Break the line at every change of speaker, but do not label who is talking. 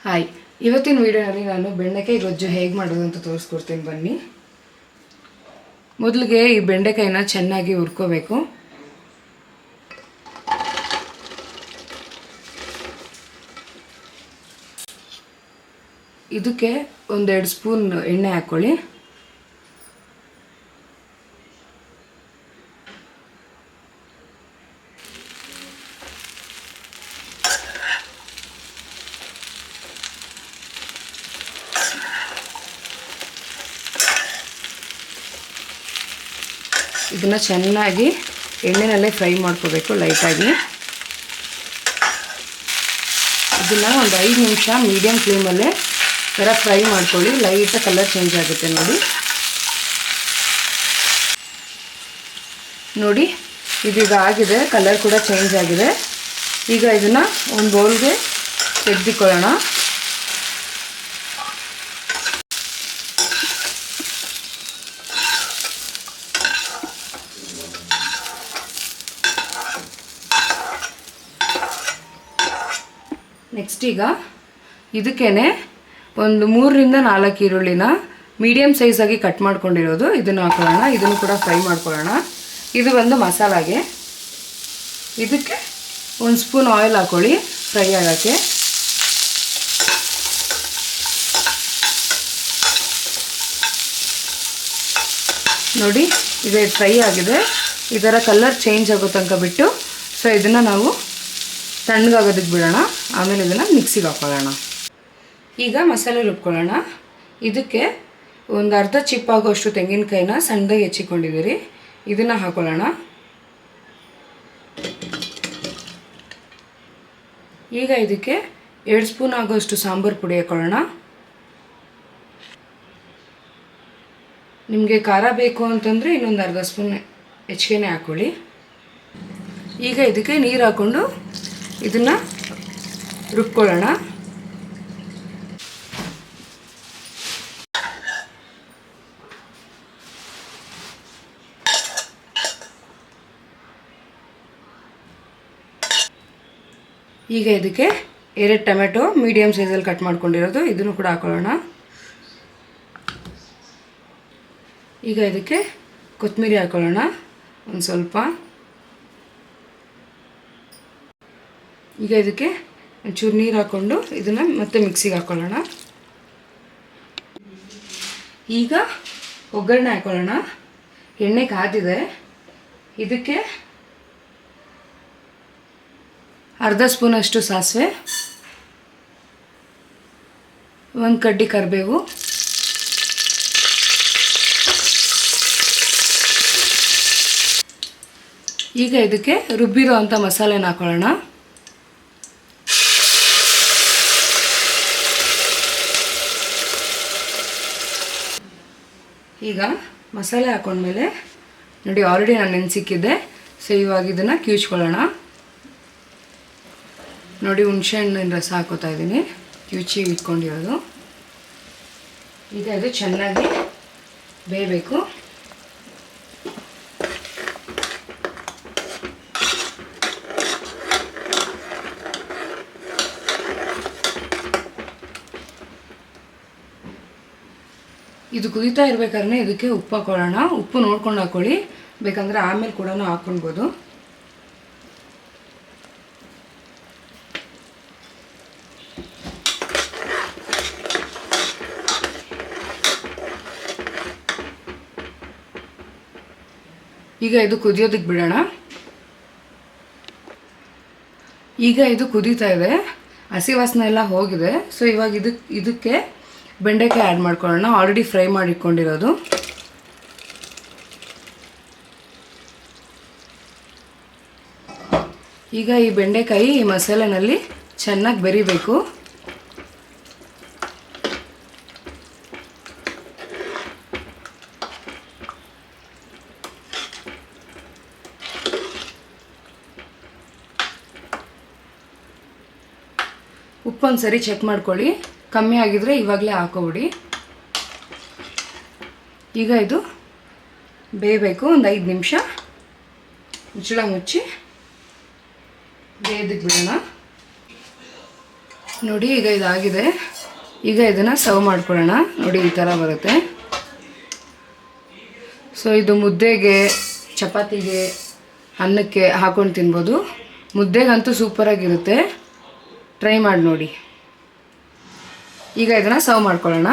Hi, ಇವತ್ತಿನ ವಿಡಿಯೋನಲ್ಲಿ ನಾನು ಬೆಂಡೆಕಾಯಿ ಗೊಜ್ಜು ಹೇಗೆ ಮಾಡೋದು ಅಂತ ತೋರಿಸ್ಕೊಡ್ತೀನಿ ಬನ್ನಿ. ಮೊದಲಿಗೆ ಈ ಬೆಂಡೆಕಾಯಿನ ಚೆನ್ನಾಗಿ ಹುರ್ಕೋಬೇಕು. ಇದಕ್ಕೆ 1-2 ಸ್ಪೂನ್ ಎಣ್ಣೆ ಹಾಕ್ಕೊಳ್ಳಿ. ಇದನ್ನು ಚೆನ್ನಾಗಿ ಎಣ್ಣೆನಲ್ಲೇ ಫ್ರೈ ಮಾಡ್ಕೋಬೇಕು ಲೈಟಾಗಿ. ಇದನ್ನು ಒಂದು 5 ನಿಮಿಷ ಮೀಡಿಯಮ್ ಫ್ಲೇಮಲ್ಲೇ ಥರ ಫ್ರೈ ಮಾಡ್ಕೊಳ್ಳಿ. ಲೈಟಾಗಿ ಕಲರ್ ಚೇಂಜ್ ಆಗುತ್ತೆ ನೋಡಿ ಇದೀಗ ಆಗಿದೆ, ಕಲರ್ ಕೂಡ ಚೇಂಜ್ ಆಗಿದೆ. ಈಗ ಇದನ್ನು ಒಂದು ಬೌಲ್ಗೆ ತೆಗೆದುಕೊಳ್ಳೋಣ. ನೆಕ್ಸ್ಟ್ ಈಗ ಇದಕ್ಕೇನೆ ಒಂದು 3-4 ಈರುಳ್ಳಿನ ಮೀಡಿಯಮ್ ಸೈಜಾಗಿ ಕಟ್ ಮಾಡ್ಕೊಂಡಿರೋದು ಇದನ್ನು ಹಾಕೊಳ್ಳೋಣ. ಇದನ್ನು ಕೂಡ ಫ್ರೈ ಮಾಡ್ಕೊಳ್ಳೋಣ. ಇದು ಒಂದು ಮಸಾಲಾಗೆ. ಇದಕ್ಕೆ 1 ಸ್ಪೂನ್ ಆಯಿಲ್ ಹಾಕೊಳ್ಳಿ ಫ್ರೈ ಆಗೋಕ್ಕೆ. ನೋಡಿ ಇದು ಫ್ರೈ ಆಗಿದೆ. ಇದರ ಕಲರ್ ಚೇಂಜ್ ಆಗೋ ತನಕ ಬಿಟ್ಟು ಇದನ್ನು ನಾವು ತಣ್ಣಗಾಗೋದಕ್ಕೆ ಬಿಡೋಣ. ಆಮೇಲೆ ಇದನ್ನು ಮಿಕ್ಸಿಗೆ ಹಾಕೊಳ್ಳೋಣ. ಈಗ ಮಸಾಲೆ ರುಬ್ಕೊಳ್ಳೋಣ. ಇದಕ್ಕೆ ಒಂದು ಅರ್ಧ ಚಿಪ್ಪಾಗುವಷ್ಟು ತೆಂಗಿನಕಾಯಿನ ಸಣ್ಣದಾಗಿ ಹೆಚ್ಚಿಕೊಂಡಿದ್ದೀರಿ, ಇದನ್ನು ಹಾಕೊಳ್ಳೋಣ. ಈಗ ಇದಕ್ಕೆ 2 ಸ್ಪೂನ್ ಆಗೋಷ್ಟು ಸಾಂಬಾರು ಪುಡಿ ಹಾಕೊಳ್ಳೋಣ. ನಿಮಗೆ ಖಾರ ಬೇಕು ಅಂತಂದರೆ ಇನ್ನೊಂದು ಅರ್ಧ ಸ್ಪೂನ್ ಹೆಚ್ಚಿಗೆ ಹಾಕ್ಕೊಳ್ಳಿ. ಈಗ ಇದಕ್ಕೆ ನೀರು ಹಾಕ್ಕೊಂಡು ಇದನ್ನು ರುಬ್ಕೊಳ್ಳೋಣ. ಈಗ ಇದಕ್ಕೆ 2 ಟೊಮೆಟೊ ಮೀಡಿಯಮ್ ಸೈಜಲ್ಲಿ ಕಟ್ ಮಾಡ್ಕೊಂಡಿರೋದು ಇದನ್ನು ಕೂಡ ಹಾಕೊಳ್ಳೋಣ. ಈಗ ಇದಕ್ಕೆ ಕೊತ್ತಂಬರಿ ಹಾಕೊಳ್ಳೋಣ ಒಂದು ಸ್ವಲ್ಪ. ಈಗ ಇದಕ್ಕೆ ಒಂಚೂರು ನೀರು ಹಾಕ್ಕೊಂಡು ಇದನ್ನು ಮತ್ತೆ ಮಿಕ್ಸಿಗೆ ಹಾಕ್ಕೊಳ್ಳೋಣ. ಈಗ ಒಗ್ಗರಣೆ ಹಾಕ್ಕೊಳ್ಳೋಣ. ಎಣ್ಣೆ ಕಾದಿದೆ. ಇದಕ್ಕೆ ಅರ್ಧ ಸ್ಪೂನಷ್ಟು ಸಾಸಿವೆ, 1 ಕಡ್ಡಿ ಕರಿಬೇವು, ಈಗ ಇದಕ್ಕೆ ರುಬ್ಬಿರೋ ಅಂಥ ಮಸಾಲೆನ ಹಾಕೊಳ್ಳೋಣ. ಈಗ ಮಸಾಲೆ ಹಾಕೊಂಡ್ಮೇಲೆ ನೋಡಿ ಆಲ್ರೆಡಿ ನಾನು ನೆನೆಸಿಕ್ಕಿದ್ದೆ. ಇವಾಗ ಇದನ್ನು ಕಿವುಚ್ಕೊಳ್ಳೋಣ. ನೋಡಿ ಹುಣಸೆ ಹಣ್ಣಿನ ರಸ ಹಾಕೋತಾ ಇದ್ದೀನಿ, ಕಿವುಚಿ ಇಟ್ಕೊಂಡಿರೋದು. ಈಗ ಇದು ಚೆನ್ನಾಗಿ ಬೇಯಬೇಕು. ಇದು ಕುದೀತಾ ಇರಬೇಕಾದ್ರೆ ಇದಕ್ಕೆ ಉಪ್ಪು ಹಾಕೊಳ್ಳೋಣ. ಉಪ್ಪು ನೋಡ್ಕೊಂಡು ಹಾಕ್ಕೊಳ್ಳಿ, ಬೇಕಂದರೆ ಆಮೇಲೆ ಕೂಡ ಹಾಕ್ಕೊಳ್ಬೋದು. ಈಗ ಇದು ಕುದಿಯೋದಕ್ಕೆ ಬಿಡೋಣ. ಈಗ ಇದು ಕುದೀತಾ ಇದೆ, ಹಸಿ ವಾಸನೆ ಎಲ್ಲ ಹೋಗಿದೆ. ಇವಾಗ ಇದಕ್ಕೆ ಬೆಂಡೆಕಾಯಿ ಆ್ಯಡ್ ಮಾಡ್ಕೊಳ್ಳೋಣ, ಆಲ್ರೆಡಿ ಫ್ರೈ ಮಾಡಿಟ್ಕೊಂಡಿರೋದು. ಈಗ ಈ ಬೆಂಡೆಕಾಯಿ ಈ ಮಸಾಲೆನಲ್ಲಿ ಚೆನ್ನಾಗಿ ಬೆರಿಬೇಕು. ಉಪ್ಪೊಂದು ಸರಿ ಚೆಕ್ ಮಾಡ್ಕೊಳ್ಳಿ, ಕಮ್ಮಿ ಆಗಿದ್ರೆ ಇವಾಗಲೇ ಹಾಕೋಬಿಡಿ. ಈಗ ಇದು ಬೇಯಬೇಕು ಒಂದು 5 ನಿಮಿಷ. ಮುಚ್ಚಳ ಮುಚ್ಚಿ ಬೇಯೋದಕ್ಕೆ ಬಿಡೋಣ. ನೋಡಿ ಈಗ ಇದಾಗಿದೆ. ಈಗ ಇದನ್ನು ಸರ್ವ್ ಮಾಡ್ಕೊಳ್ಳೋಣ. ನೋಡಿ ಈ ಥರ ಬರುತ್ತೆ. ಸೊ ಇದು ಮುದ್ದೆಗೆ, ಚಪಾತಿಗೆ, ಅನ್ನಕ್ಕೆ ಹಾಕೊಂಡು ತಿನ್ಬೋದು. ಮುದ್ದೆಗಂತೂ ಸೂಪರಾಗಿರುತ್ತೆ. ಟ್ರೈ ಮಾಡಿ ನೋಡಿ. ಈಗ ಇದನ್ನು ಸರ್ವ್ ಮಾಡ್ಕೊಳ್ಳೋಣ.